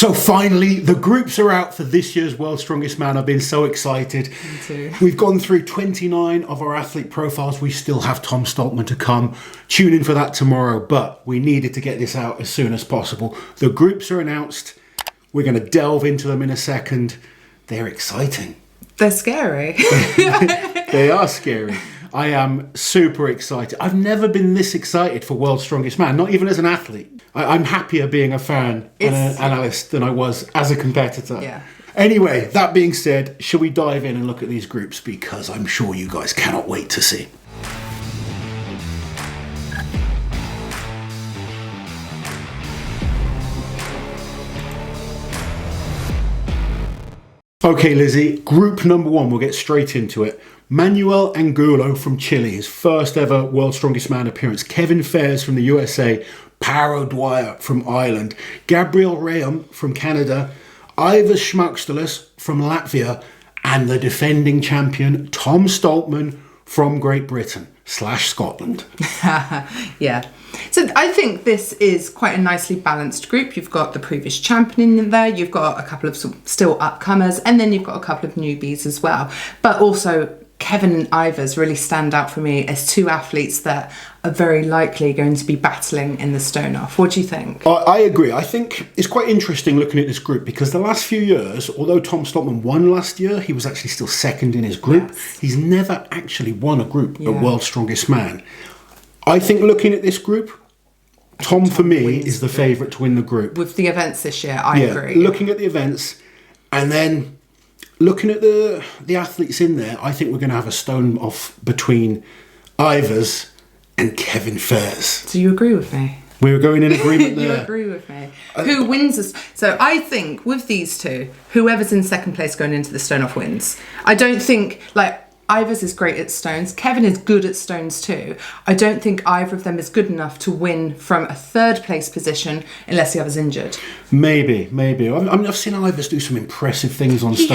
So finally, the groups are out for this year's World's Strongest Man. I've been so excited. Me too. We've gone through 29 of our athlete profiles. We still have Tom Stoltman to come. Tune in for that tomorrow, but we needed to get this out as soon as possible. The groups are announced. We're going to delve into them in a second. They're exciting. They're scary. They are scary. I am super excited. I've never been this excited for World's Strongest Man, not even as an athlete. I'm happier being a fan and an analyst than I was as a competitor. Yeah. Anyway, that being said, shall we dive in and look at these groups? Because I'm sure you guys cannot wait to see. Okay, Lizzie, group number 1, we'll get straight into it. Manuel Angulo from Chile, his first ever World's Strongest Man appearance. Kevin Fairs from the USA. Paro Dwyer from Ireland. Gabriel RHEAUME from Canada. AIVARS SMAUKSTELIS from Latvia. And the defending champion, Tom Stoltman from Great Britain / Scotland. Yeah. So I think this is quite a nicely balanced group. You've got the previous champion in there, you've got a couple of still upcomers, and then you've got a couple of newbies as well. But also Kevin and AIVARS really stand out for me as two athletes that are very likely going to be battling in the stone off. What do you think? I agree. I think it's quite interesting looking at this group because the last few years, although Tom Stoltman won last year, he was actually still second in his group. Yes. He's never actually won a group at World's Strongest Man. I think looking at this group, Tom for me is the favourite to win the group. With the events this year, I agree. Looking at the events and then looking at the athletes in there, I think we're going to have a stone off between AIVARS and Kevin Fairs. Do you agree with me? We were going in agreement there. You agree with me. Who wins this? So I think with these two, whoever's in second place going into the stone off wins. I don't think, like, AIVARS is great at stones. Kevin is good at stones too. I don't think either of them is good enough to win from a third place position unless the other's injured. Maybe. I've seen AIVARS do some impressive things on stones.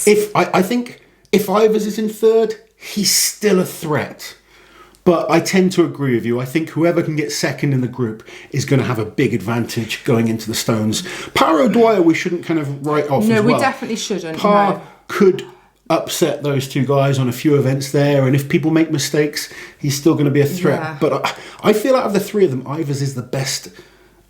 He has. I think if AIVARS is in third, he's still a threat. But I tend to agree with you. I think whoever can get second in the group is going to have a big advantage going into the stones. Paro Dwyer, we shouldn't kind of write off as well. No, we definitely shouldn't. Par could upset those two guys on a few events there, and if people make mistakes, he's still going to be a threat. Yeah. But I feel out of the three of them, AIVARS is the best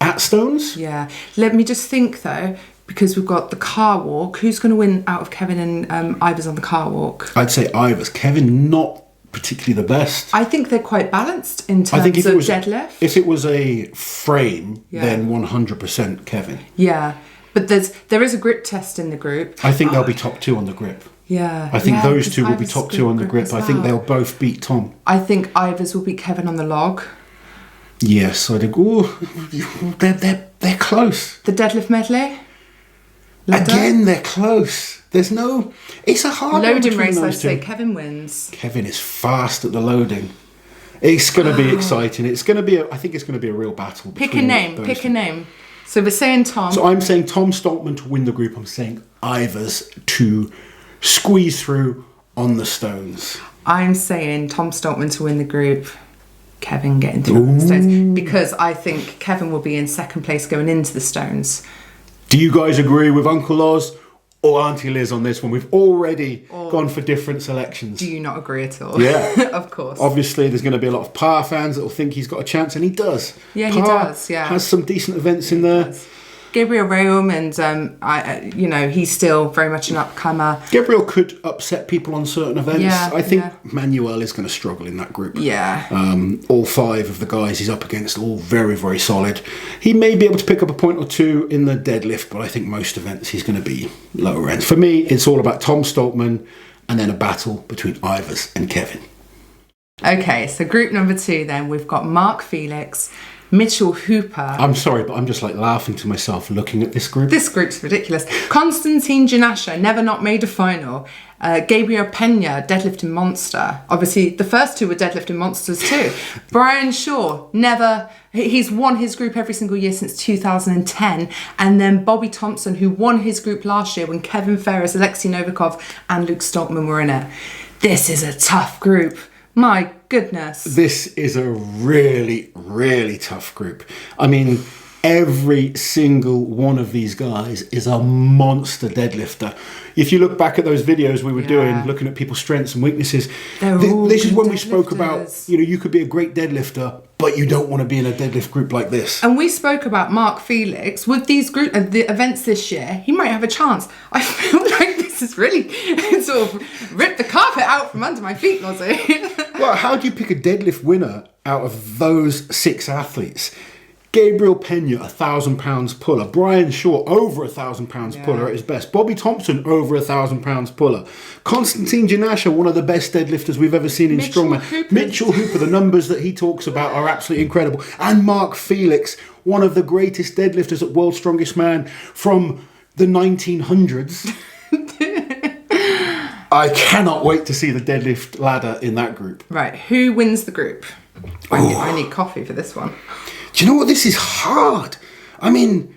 at stones. Yeah. Let me just think though, because we've got the car walk. Who's going to win out of Kevin and AIVARS on the car walk? I'd say AIVARS. Kevin, not particularly the best. I think they're quite balanced in terms of deadlift. If it was a frame, then 100% Kevin. Yeah. But there is a grip test in the group. I think they'll be top 2 on the grip. Yeah. I think those two will be top 2 on the grip. I think they'll both beat Tom. I think AIVARS will beat Kevin on the log. Yes, I think. Oh, they're close. The deadlift medley. Again, they're close. There's no. It's a hard loading race. I say Kevin wins. Kevin is fast at the loading. It's going to be exciting. It's going to be. I think it's going to be a real battle. Pick a name. So we're saying Tom. So I'm saying Tom Stoltman to win the group. I'm saying AIVARS to squeeze through on the stones. I'm saying Tom Stoltman to win the group. Kevin getting through on the stones, because I think Kevin will be in second place going into the stones. Do you guys agree with Uncle Oz or Auntie Liz on this one? We've already gone for different selections. Do you not agree at all? Yeah. Of course. Obviously, there's going to be a lot of Par fans that will think he's got a chance, and he does. Yeah, Par he does, yeah. Has some decent events in there. Gabriel RHEAUME, and he's still very much an upcomer. Gabriel could upset people on certain events. Yeah, I think Manuel is going to struggle in that group. Yeah. All 5 of the guys he's up against, all very, very solid. He may be able to pick up a point or 2 in the deadlift, but I think most events he's going to be lower end. For me, it's all about Tom Stoltman and then a battle between AIVARS and Kevin. Okay, so group number 2 then, we've got Mark Felix, Mitchell Hooper. I'm sorry, but I'm just like laughing to myself looking at this group. This group's ridiculous. Konstantine Janasha, never not made a final. Gabriel Pena, deadlifting monster. Obviously, the first 2 were deadlifting monsters too. Brian Shaw, he's won his group every single year since 2010. And then Bobby Thompson, who won his group last year when Kevin Fairs, OLEKSII Novikov and Luke Stoltman were in it. This is a tough group. My goodness. This is a really, really tough group. I mean, Every single one of these guys is a monster deadlifter. If you look back at those videos we were doing, looking at people's strengths and weaknesses, this is when we spoke about, you could be a great deadlifter, but you don't want to be in a deadlift group like this. And we spoke about Mark Felix with these the events this year. He might have a chance. I feel like this is really sort of ripped the carpet out from under my feet, Lozzie. Well, how do you pick a deadlift winner out of those 6 athletes? Gabriel Pena, 1,000 pounds puller. Brian Shaw, over 1,000 pounds puller at his best. Bobby Thompson, over 1,000 pounds puller. Konstantin Janasha, one of the best deadlifters we've ever seen in Strongman. Mitchell Hooper, the numbers that he talks about are absolutely incredible. And Mark Felix, one of the greatest deadlifters at World's Strongest Man from the 1900s. I cannot wait to see the deadlift ladder in that group. Right, who wins the group? I need coffee for this one. Do you know what? This is hard. I mean,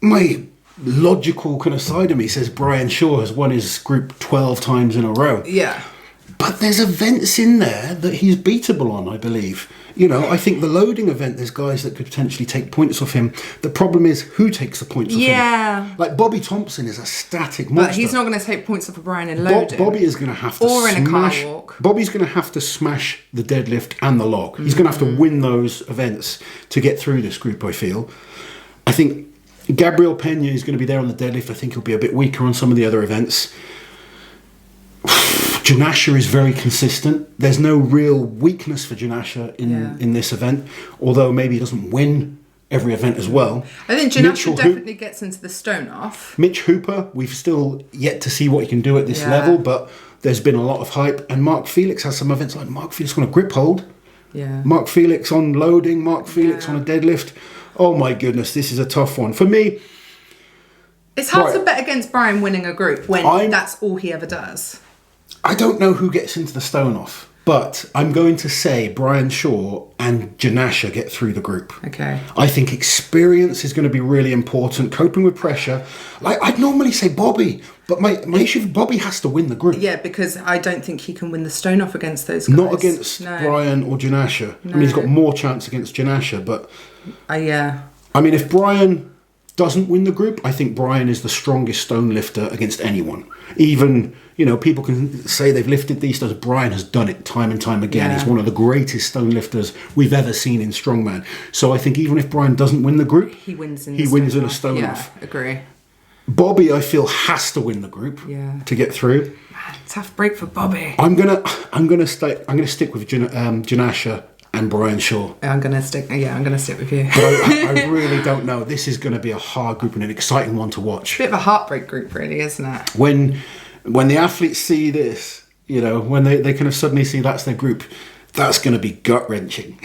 my logical kind of side of me says Brian Shaw has won his group 12 times in a row. Yeah. But there's events in there that he's beatable on, I believe. I think the loading event, there's guys that could potentially take points off him. The problem is who takes the points off him. Yeah. Like Bobby Thompson is a static monster. But he's not going to take points off of Brian in loading. Bobby is going to have to smash. Or in a car walk. Bobby's going to have to smash the deadlift and the log. He's going to have to win those events to get through this group, I feel. I think Gabriel Pena is going to be there on the deadlift. I think he'll be a bit weaker on some of the other events. Janasha is very consistent. There's no real weakness for Janasha in this event, although maybe he doesn't win every event as well. I think Janasha definitely gets into the stone off. Mitch Hooper, we've still yet to see what he can do at this level, but there's been a lot of hype. And Mark Felix has some events like Mark Felix on a grip hold. Yeah. Mark Felix on loading. Mark Felix on a deadlift. Oh my goodness, this is a tough one. For me... It's hard to bet against Brian winning a group when that's all he ever does. I don't know who gets into the stone off, but I'm going to say Brian Shaw and Janasha get through the group. Okay. I think experience is going to be really important, coping with pressure. Like, I'd normally say Bobby, but my issue with Bobby has to win the group. Yeah, because I don't think he can win the stone off against those guys. Not against Brian or Janasha. No. I mean, he's got more chance against Janasha, but... yeah. I mean, if Brian doesn't win the group, I think Brian is the strongest stone lifter against anyone. Even, people can say they've lifted these stones. Brian has done it time and time again. He's one of the greatest stone lifters we've ever seen in Strongman. So I think even if Brian doesn't win the group, he wins in a stone off. Yeah, agree. Bobby, I feel, has to win the group to get through. Man, tough break for Bobby. I'm gonna stick with Janasha and Brian Shaw. I'm gonna stick with you. But I really don't know. This is going to be a hard group and an exciting one to watch. Bit of a heartbreak group, really, isn't it? When the athletes see this, when they kind of suddenly see that's their group, that's going to be gut-wrenching.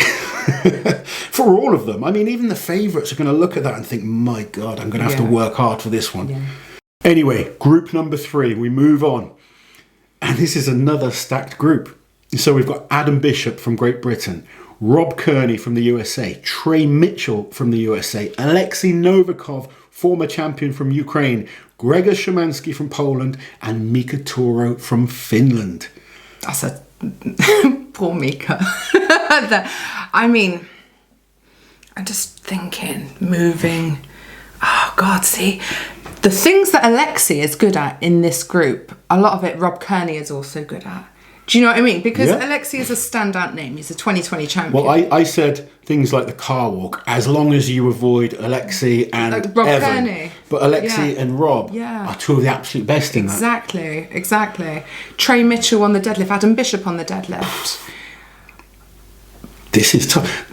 For all of them. I mean, even the favourites are going to look at that and think, my God, I'm going to have to work hard for this one. Yeah. Anyway, group number 3, we move on. And this is another stacked group. So we've got Adam Bishop from Great Britain, Rob Kearney from the USA, Trey Mitchell from the USA, OLEKSII Novikov, former champion from Ukraine, Grzegorz SZYMANSKI from Poland, and Mika Toro from Finland. That's a... Poor Mika. I mean, I'm just thinking, moving... Oh, God, see... The things that OLEKSII is good at in this group, a lot of it Rob Kearney is also good at. Do you know what I mean? Because OLEKSII is a standout name. He's a 2020 champion. Well, I said things like the car walk, as long as you avoid OLEKSII and Rob Evan. Kearney. But OLEKSII and Rob are two of the absolute best in that. Exactly. Trey Mitchell on the deadlift, Adam Bishop on the deadlift. This is tough.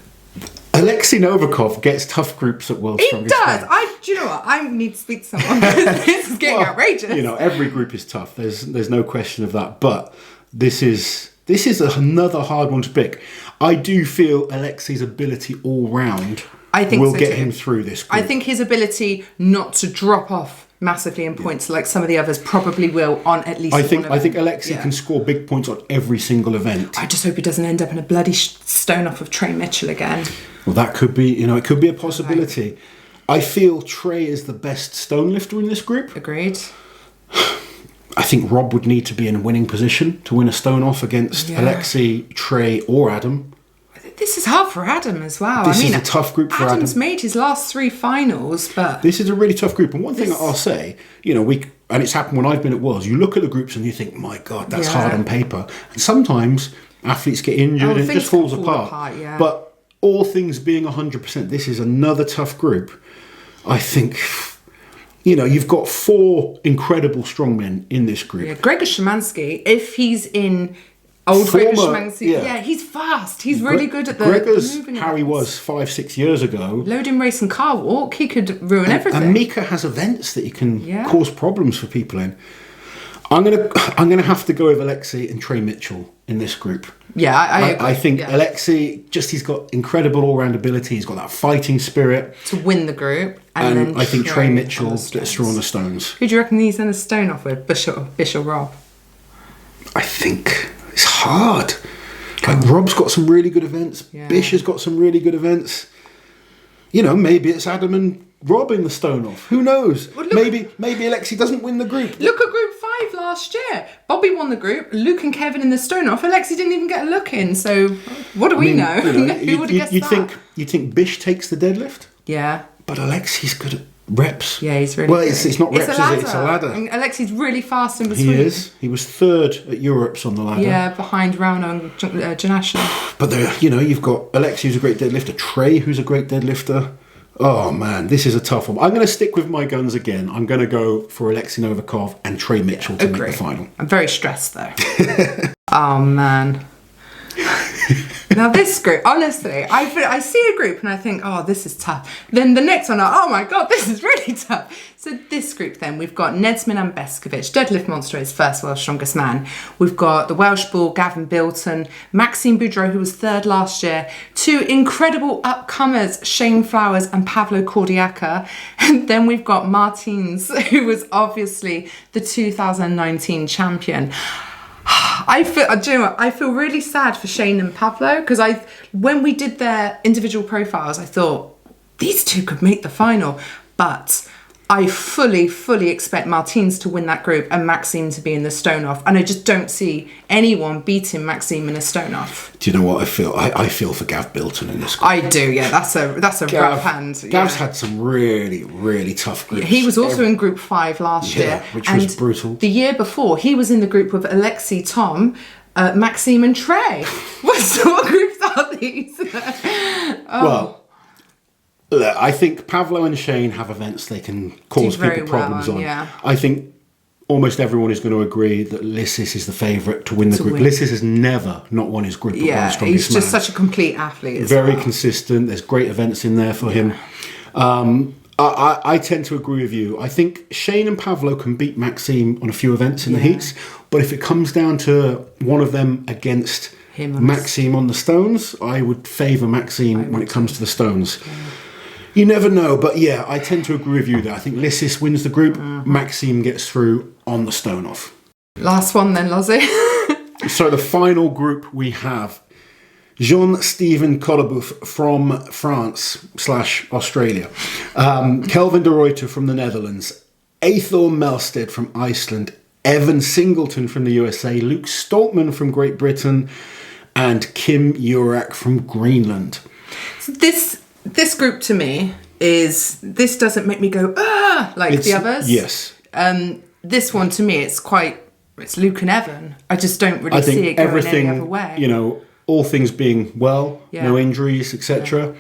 OLEKSII Novikov gets tough groups at World's Strongest Man. He does. Do you know what? I need to speak to someone. This is getting outrageous. Every group is tough. There's no question of that. But this is another hard one to pick. I do feel OLEKSII's ability all round will get him through this group. I think his ability not to drop off massively in points like some of the others probably will on at least one event. I think OLEKSII can score big points on every single event. I just hope he doesn't end up in a bloody stone off of Trey Mitchell again. Well, that could be, it could be a possibility. Right. I feel Trey is the best stone lifter in this group. Agreed. I think Rob would need to be in a winning position to win a stone off against OLEKSII, Trey or Adam. This is hard for Adam as well. This is a tough group for Adam. Adam's made his last 3 finals, but this is a really tough group. And one thing I'll say, you know, and it's happened when I've been at Worlds, you look at the groups and you think, my God, that's hard on paper. And sometimes athletes get injured and it just falls apart. Yeah. But all things being 100%, this is another tough group. I think, you know, you've got 4 incredible strongmen in this group. Yeah, GRZEGORZ Szymanski, if he's in old GRZEGORZ Szymanski, he's fast. He's really good at the moving how he was 5-6 years ago. Loading race and car walk, he could ruin everything. And Mika has events that he can cause problems for people in. I'm gonna have to go with OLEKSII and Trey Mitchell in this group. Yeah, I think OLEKSII, he's got incredible all-round ability. He's got that fighting spirit to win the group. And then I think Trey Mitchell gets through on the stones. Who do you reckon he's in a stone off with? Bish or Rob? I think it's hard. Like Rob's got some really good events. Yeah. Bish has got some really good events. You know, maybe it's Adam and Rob in the stone off. Who knows? Well, maybe OLEKSII doesn't win the group. Look at Group 5 last year. Bobby won the group. Luke and Kevin in the stone off. OLEKSII didn't even get a look in. So what do we know? You know, Who would have guessed that? You think Bish takes the deadlift? Yeah. But OLEKSII's good at reps. Yeah, he's really good. It's not reps, is it? It's a ladder. And OLEKSII's really fast in between. He is. He was 3rd at Europe's on the ladder. Yeah, behind RHEAUME and Janasha. But you know, you've got OLEKSII, who's a great deadlifter. Trey, who's a great deadlifter. Oh man, this is a tough one. I'm going to stick with my guns again. I'm going to go for OLEKSII Novikov and Trey Mitchell to make the final. I'm very stressed though. Oh man. Now this group, honestly, I see a group and I think, oh, this is tough. Then the next one, oh my God, this is really tough. So this group then, we've got Nedsman and Beskovic, deadlift monster, his first world's strongest man. We've got the Welsh bull, Gavin Bilton, Maxime Boudreau, who was 3rd last year. 2 incredible upcomers, Shane Flowers and Pavlo Cordiaca. And then we've got Martins, who was obviously the 2019 champion. I feel really sad for Shane and Pavlo because when we did their individual profiles, I thought these 2 could make the final, but I fully expect Martins to win that group and Maxime to be in the stone off, and I just don't see anyone beating Maxime in a stone off. Do you know what I feel? I feel for Gav Bilton in this group. I do, yeah. That's a rough hand. Gav's had some really tough groups. He was also in Group 5 last year, which was brutal. The year before, he was in the group with OLEKSII, Tom, Maxime, and Trey. What sort of groups are these? Well, look, I think Pavlo and Shane have events they can cause people problems on. Yeah. I think almost everyone is going to agree that Lissis is the favourite to win the group. Lissis has never not won his group. Yeah, he's just such a complete athlete. Very consistent. There's great events in there for him. I tend to agree with you. I think Shane and Pavlo can beat Maxime on a few events in the heats, but if it comes down to one of them against Maxime on the stones, I would favour Maxime when it comes to the stones. Yeah. You never know, but yeah, I tend to agree with you there. I think Lissis wins the group, Maxime gets through on the stone off. Last one then, Lozzie. So the final group we have Jean-Steven Kolleboeuf from France / Australia, Kelvin de Ruyter from the Netherlands, Aithor Melstead from Iceland, Evan Singleton from the USA, Luke Stoltman from Great Britain, and Kim Urak from Greenland. So this group to me this doesn't make me go like the others. Yes. This one to me it's Luke and Evan. I just don't really see it going any other way. You know, all things being well, no injuries, etc. Yeah.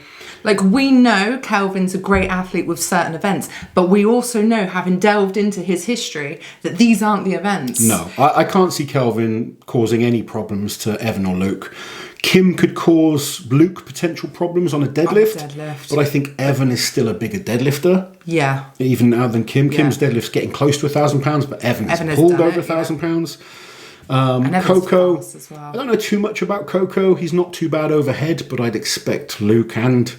Like, we know Kelvin's a great athlete with certain events, but we also know, having delved into his history, that these aren't the events. No, I can't see Kelvin causing any problems to Evan or Luke. Kim could cause Luke potential problems on a deadlift, but I think Evan is still a bigger deadlifter. Yeah. Even now than Kim. Kim's deadlift's getting close to 1,000 pounds, but Evan has pulled over 1,000 pounds. Coco, as well. I don't know too much about Coco. He's not too bad overhead, but I'd expect Luke and,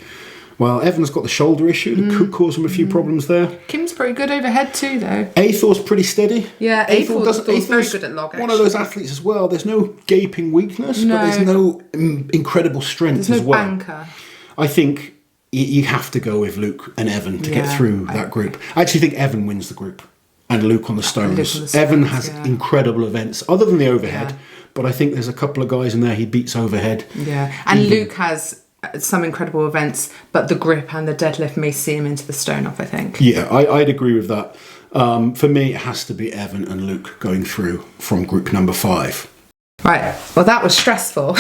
well, Evan's got the shoulder issue that could cause him a few problems there. Kim's pretty good overhead too, though. Aithor's pretty steady. Yeah, Aithor's very good at log, actually. One of those athletes as well. There's no gaping weakness, but there's no incredible strength as well. Banker. I think you have to go with Luke and Evan to get through that group. I actually think Evan wins the group. and Luke on the stones. Luke on the stones, Evan has yeah. incredible events, other than the overhead. Yeah. But I think there's a couple of guys in there he beats overhead. Yeah, and Luke has some incredible events, but the grip and the deadlift may see him into the stone off, I think. Yeah, I'd agree with that. For me, it has to be Evan and Luke going through from group number 5. Right, well, that was stressful.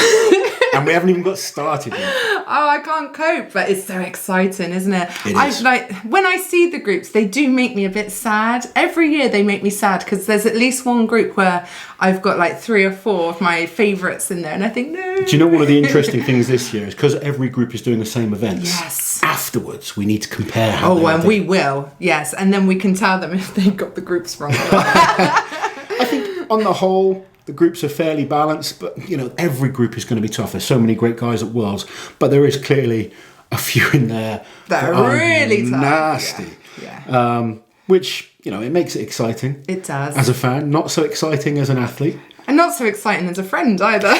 And we haven't even got started yet. Oh, I can't cope, but it's so exciting, isn't it? It is. When I see the groups, they do make me a bit sad. Every year they make me sad because there's at least one group where I've got like 3 or 4 of my favourites in there, and I think, no. Do you know one of the interesting things this year is because every group is doing the same events? Yes. Afterwards, we need to compare how Oh, they and did. we will, yes. And then we can tell them if they got the groups wrong. I think on the whole, the groups are fairly balanced, but you know, every group is going to be tough. There's so many great guys at Worlds, but there is clearly a few in there that are really tough. nasty. Yeah. Which, you know, it makes it exciting. It does. As a fan, not so exciting as an athlete. And not so exciting as a friend either.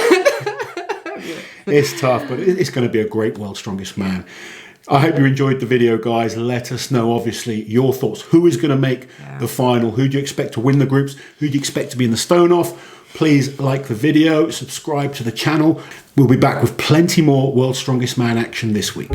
It's tough, but it's going to be a great World's Strongest Man. I hope you enjoyed the video, guys. Let us know, obviously, your thoughts. Who is going to make the final? Who do you expect to win the groups? Who do you expect to be in the stone off? Please like the video, subscribe to the channel. We'll be back with plenty more World's Strongest Man action this week.